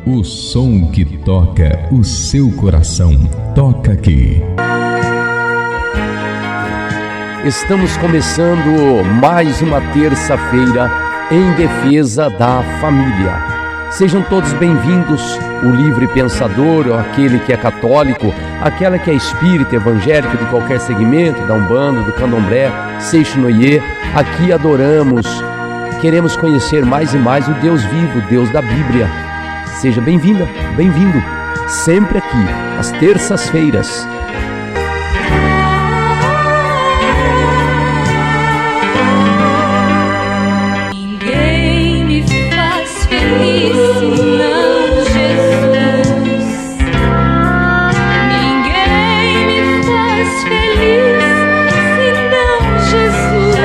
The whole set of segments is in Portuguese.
o som que toca o seu coração. Toca aqui. Estamos começando mais uma terça-feira em defesa da família. Sejam todos bem-vindos, o livre pensador, aquele que é católico, aquela que é espírita, evangélico de qualquer segmento, da Umbanda, do Candomblé, Seixinoye. Aqui adoramos, queremos conhecer mais e mais o Deus vivo, o Deus da Bíblia. Seja bem-vinda, bem-vindo, sempre aqui, às terças-feiras. Ninguém me faz feliz senão Jesus. Ninguém me faz feliz senão Jesus.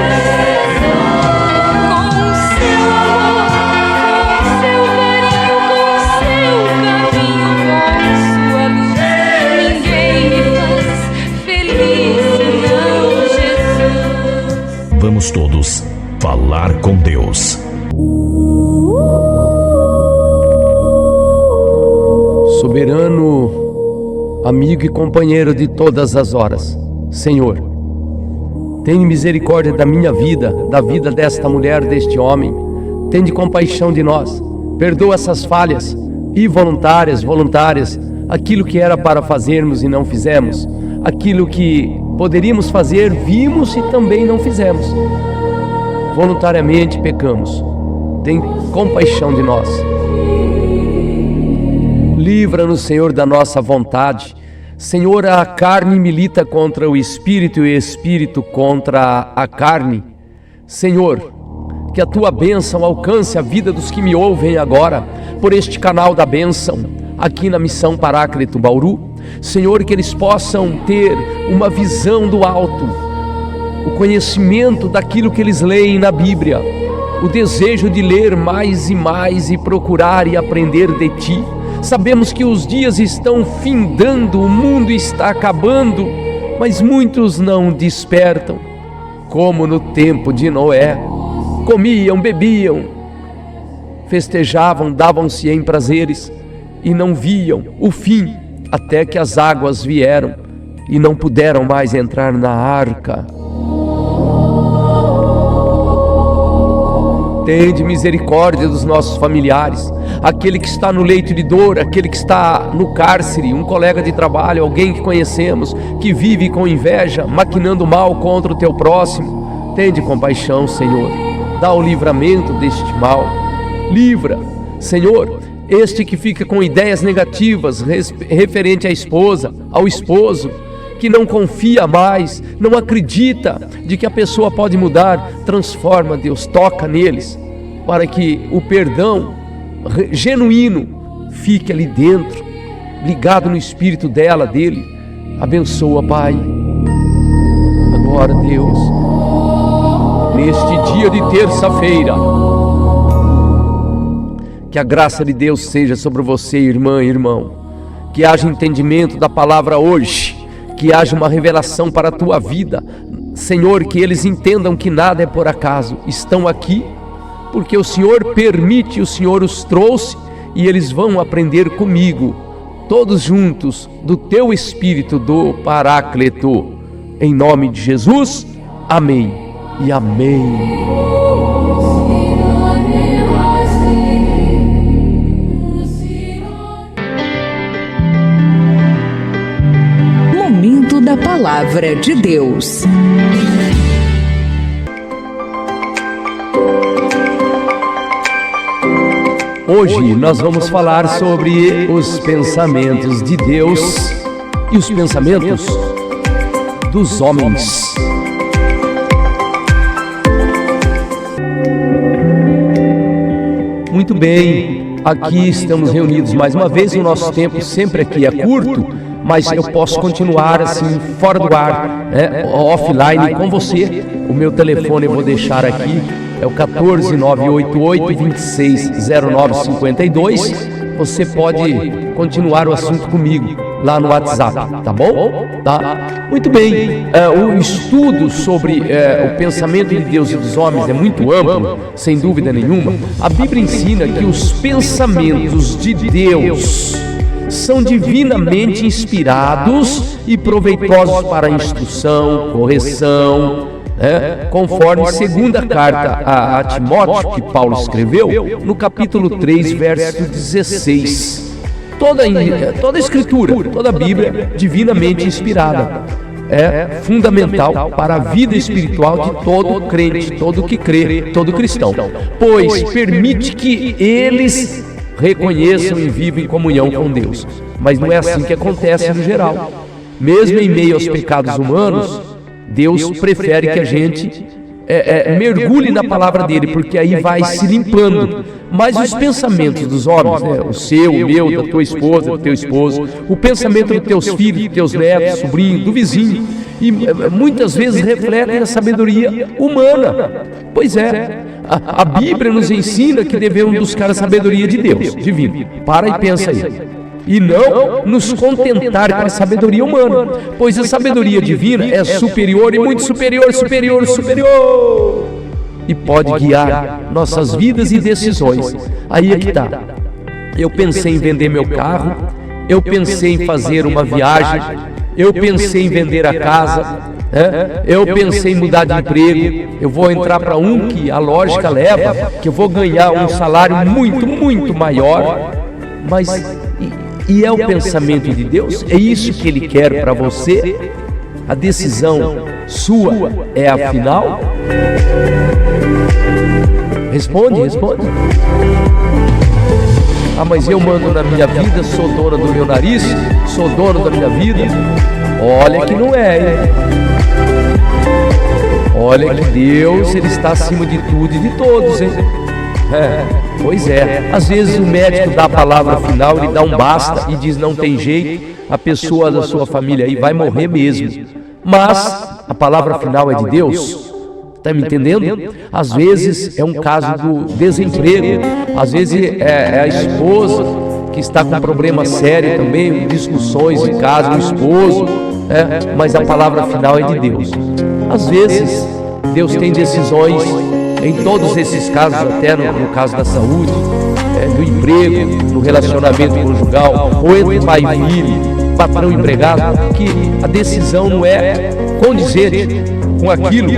Com seu amor, com seu carinho, com seu caminho, com sua luz. Ninguém me faz feliz senão Jesus. Vamos todos falar com Deus. Soberano, amigo e companheiro de todas as horas, Senhor, tenha misericórdia da minha vida, da vida desta mulher, deste homem. Tende compaixão de nós, perdoa essas falhas, involuntárias, voluntárias, aquilo que era para fazermos e não fizemos, aquilo que poderíamos fazer, vimos e também não fizemos. Voluntariamente pecamos, tem compaixão de nós. Livra-nos, Senhor, da nossa vontade. Senhor, a carne milita contra o Espírito e o Espírito contra a carne. Senhor, que a Tua bênção alcance a vida dos que me ouvem agora, por este canal da bênção, aqui na Missão Paráclito Bauru. Senhor, que eles possam ter uma visão do alto, o conhecimento daquilo que eles leem na Bíblia, o desejo de ler mais e mais e procurar e aprender de Ti. Sabemos que os dias estão findando, o mundo está acabando, mas muitos não despertam, como no tempo de Noé. Comiam, bebiam, festejavam, davam-se em prazeres e não viam o fim, até que as águas vieram e não puderam mais entrar na arca. Tende misericórdia dos nossos familiares, aquele que está no leito de dor, aquele que está no cárcere, um colega de trabalho, alguém que conhecemos, que vive com inveja, maquinando mal contra o teu próximo. Tende compaixão, Senhor, dá o livramento deste mal. Livra, Senhor, este que fica com ideias negativas referente à esposa, ao esposo, que não confia mais, não acredita de que a pessoa pode mudar. Transforma, Deus, toca neles, para que o perdão genuíno fique ali dentro, ligado no espírito dela, dele. Abençoa, Pai. Agora, Deus, neste dia de terça-feira, que a graça de Deus seja sobre você, irmã e irmão, que haja entendimento da palavra hoje, que haja uma revelação para a tua vida, Senhor, que eles entendam que nada é por acaso, estão aqui porque o Senhor permite, o Senhor os trouxe e eles vão aprender comigo, todos juntos, do teu Espírito do Paráclito, em nome de Jesus, amém e amém. Da Palavra de Deus. Hoje nós vamos falar sobre os pensamentos de Deus e os pensamentos dos homens. Muito bem, aqui estamos reunidos mais uma vez. O nosso tempo sempre aqui é curto, mas eu posso continuar assim, fora do ar, offline com você. O meu telefone eu vou deixar aqui, é o 14988-260952. Você pode continuar o assunto comigo. lá no WhatsApp, tá bom? Tá? Muito bem, o estudo sobre o pensamento de Deus e dos homens é muito amplo, sem dúvida nenhuma. A Bíblia ensina que os pensamentos de Deus são divinamente inspirados e proveitosos para a instrução, correção, conforme segunda carta a Timóteo, que Paulo escreveu, no capítulo 3, verso 16. Toda a Escritura, toda a Bíblia, divinamente inspirada, é fundamental para a vida espiritual de todo crente, todo que crê, todo cristão, pois permite que eles reconheçam e vivam em comunhão com Deus. Mas não é assim que acontece no geral. Mesmo em meio aos pecados humanos, Deus prefere que a gente mergulhe na palavra dele, porque aí vai se limpando. Mas os pensamentos dos homens, o seu, o meu, da tua esposa, do teu esposo, o pensamento dos teus filhos, dos teus netos, sobrinhos, do vizinho, e muitas vezes refletem a sabedoria humana. Pois é, a Bíblia nos ensina que devemos buscar a sabedoria de Deus, divino. Para e pensa aí. E não nos contentar com a sabedoria humana, pois a sabedoria divina é superior e muito superior, e pode guiar nossas vidas e decisões. Aí é que está. Eu pensei em vender meu carro, eu pensei em fazer uma viagem, eu pensei em vender a casa, eu pensei em mudar de emprego. Eu vou entrar para um que a lógica leva, que eu vou ganhar um salário muito, muito maior, mas... E é o pensamento de Deus? É isso que Ele quer para você? A decisão sua é a final? Responde. Ah, mas eu mando na minha vida, sou dona do meu nariz, sou dono da minha vida. Olha que não é, hein? Olha que Deus, Ele está acima de tudo e de todos, hein? Pois é, às vezes o médico dá a palavra final, ele dá um basta e diz não tem jeito, a pessoa da sua família aí vai morrer mesmo. Mas a palavra final é de Deus. Está me entendendo? Às vezes é um caso do desemprego, às vezes é a esposa que está com problema sério também, discussões em casa, o esposo, mas a palavra final é de Deus. Às vezes Deus tem decisões em todos esses casos, até no caso da saúde, no emprego, no relacionamento conjugal, ou entre pai e filho, patrão e empregado, que a decisão não é condizente com aquilo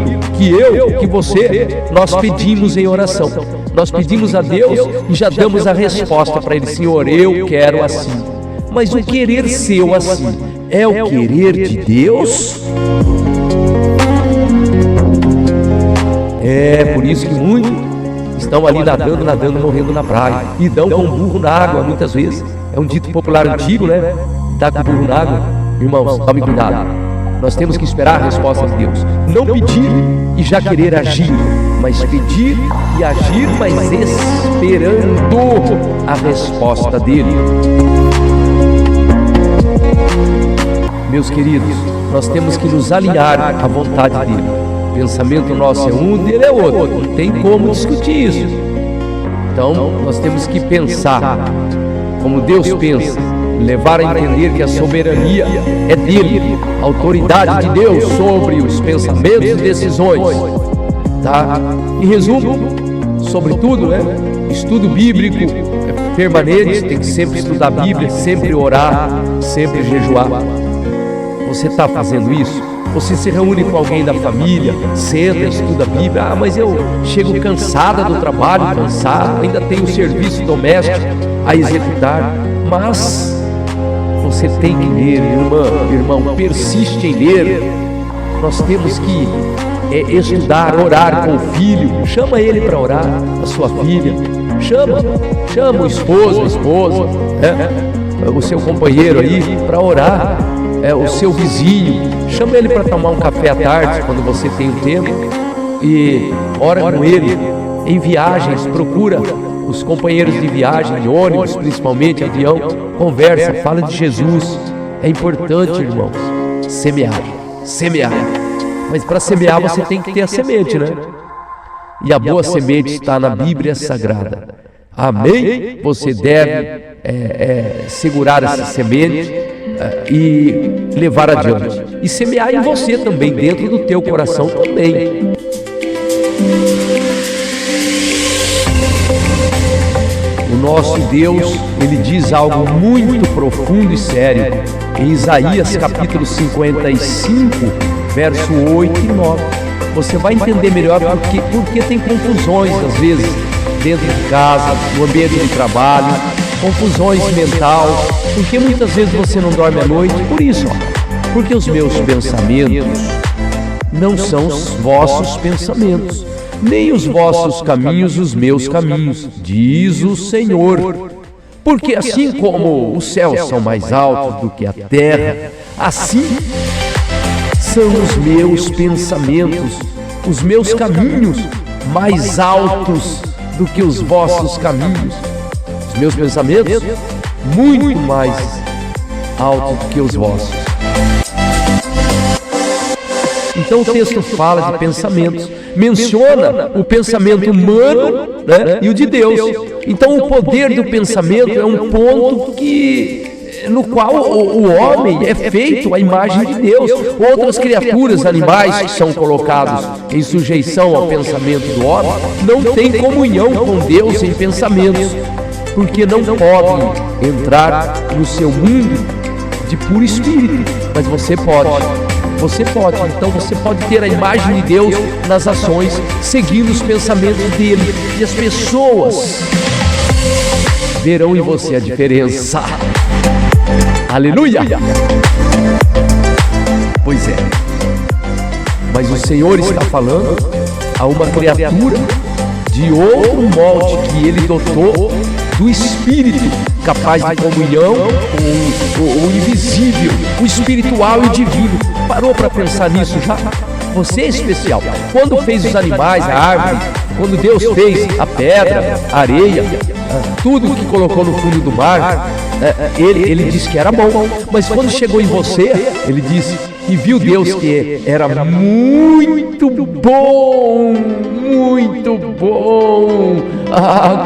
que você, nós pedimos em oração. Nós pedimos a Deus e já damos a resposta para Ele: Senhor, eu quero assim. Mas o querer seu assim é o querer de Deus? É por isso que muitos estão ali nadando, morrendo na praia, e dão com burro na água muitas vezes. É um dito popular antigo, né? Dá com burro na água. Irmãos, tome cuidado. Nós temos que esperar a resposta de Deus. Não pedir e já querer agir, mas pedir e agir, mas esperando a resposta dele. Meus queridos, nós temos que nos alinhar à vontade dele. O pensamento nosso é um, dele é outro. Não tem como discutir isso. Então, nós temos que pensar como Deus pensa, levar a entender que a soberania é dele, a autoridade de Deus sobre os pensamentos e decisões. Tá? Em resumo, sobretudo, estudo bíblico permanente, tem que sempre estudar a Bíblia, sempre orar, sempre jejuar. Você está fazendo isso? Você se reúne com alguém da família, senta, estuda a Bíblia. Ah, mas eu chego cansada do trabalho, cansado, ainda tenho serviço doméstico a executar. Mas você tem que ler, irmão, persiste em ler. Nós temos que estudar, orar com o filho. Chama ele para orar, a sua filha. Chama o esposo, a esposa, o seu companheiro aí para orar. O seu vizinho, chama ele para tomar um café à tarde, quando você tem o tempo, e ora com ele. Em viagens, procura os companheiros de viagem, de ônibus, principalmente avião, conversa, fala de Jesus. É importante, irmãos, semear. Mas para semear você tem que ter a semente, né? E a boa semente está na Bíblia Sagrada. Amém? Você deve segurar essa semente, e levar adiante. E semear em você também, dentro do teu coração também. O nosso Deus, Ele diz algo muito profundo e sério em Isaías capítulo 55, verso 8 e 9. Você vai entender melhor porque tem confusões às vezes dentro de casa, no ambiente de trabalho, confusões mental, porque muitas vezes você não dorme à noite, por isso, porque os meus pensamentos não são os vossos pensamentos, nem os vossos caminhos os meus caminhos, diz o Senhor. Porque assim como os céus são mais altos do que a terra, assim são os meus pensamentos, os meus caminhos mais altos do que os vossos caminhos. Os meus pensamentos muito mais altos do que os vossos. Então o texto fala de pensamentos, menciona o pensamento humano, né, e o de Deus. Então o poder do pensamento é um ponto no qual o homem é feito à imagem de Deus. Outras criaturas, animais que são colocados em sujeição ao pensamento do homem, não têm comunhão com Deus em pensamentos, porque não podem entrar no seu mundo de puro espírito. Mas você pode. Você pode, então você pode ter a imagem de Deus nas ações, seguindo os pensamentos dele. E as pessoas verão em você a diferença. Aleluia! Pois é. Mas o Senhor está falando a uma criatura de outro molde que Ele dotou do Espírito, capaz de comunhão com o invisível, o espiritual e o divino. Parou para pensar nisso já? Você é especial. Quando fez os animais, a árvore, quando Deus fez a pedra, a areia, tudo que colocou no fundo do mar, ele disse que era bom. Mas quando chegou em você, ele disse, e viu Deus que era muito bom, muito bom.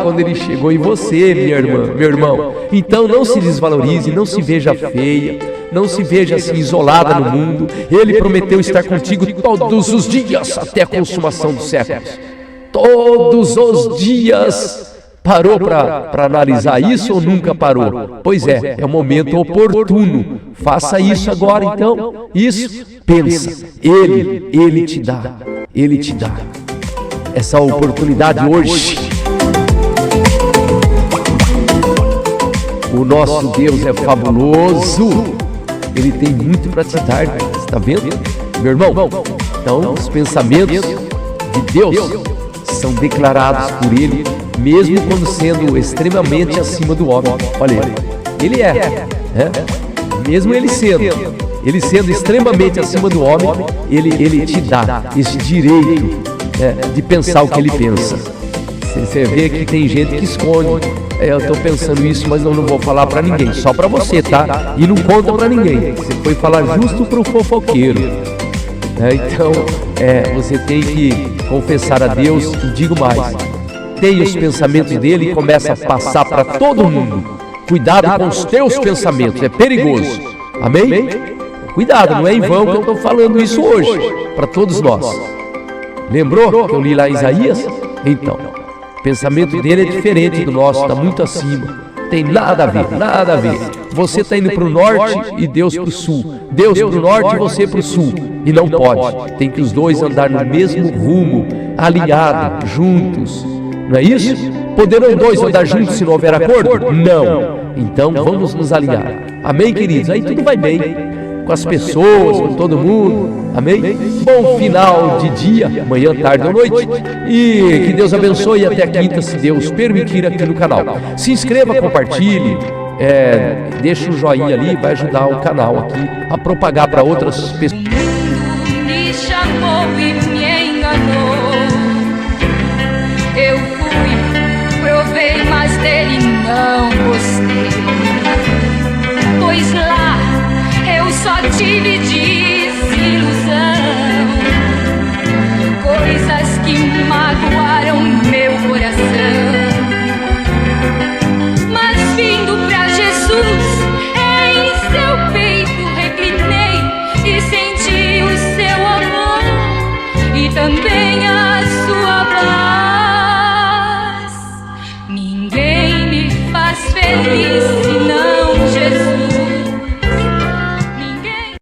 Quando ele chegou em você, minha irmã, meu irmão. Então não se desvalorize, não se veja feia, não se veja assim isolada no mundo. Ele prometeu estar contigo todos os dias até a consumação dos séculos. Todos os dias. Parou para analisar isso ou nunca parou? Pois é o momento oportuno. Faça isso agora então. Isso, pensa. Ele te dá. Ele te dá essa oportunidade hoje. O nosso Deus é fabuloso. Ele tem muito para te dar. Você está vendo, meu irmão? Então, os pensamentos de Deus são declarados por Ele, mesmo quando sendo extremamente acima do homem. Olha, Ele mesmo Ele sendo extremamente acima do homem, Ele te dá esse direito de pensar o que Ele pensa. Você vê que tem gente que esconde. Eu estou pensando isso, mas eu não vou falar para ninguém, só para você, tá? E não conta para ninguém. Você foi falar justo para o fofoqueiro. Então, você tem que confessar a Deus, e digo mais, tenha os pensamentos dele e começa a passar para todo mundo. Cuidado com os teus pensamentos, é perigoso. Amém? Cuidado, não é em vão que eu estou falando isso hoje, para todos nós. Lembrou que eu li lá em Isaías? Então, o pensamento dele é diferente do nosso, está muito acima. Tem nada a ver, nada a ver. Você está indo para o norte e Deus para o sul. Deus para o norte e você para o sul. E não pode. Tem que os dois andar no mesmo rumo, alinhados, juntos. Não é isso? Poderão dois andar juntos se não houver acordo? Não. Então vamos nos alinhar. Amém, queridos? Aí tudo vai bem. Com as pessoas, com todo mundo. Amém? Bom final de dia, manhã, tarde ou noite. E que Deus abençoe até quinta, se Deus permitir, aqui no canal. Se inscreva, compartilhe. Deixa um joinha ali, vai ajudar o canal aqui a propagar para outras pessoas.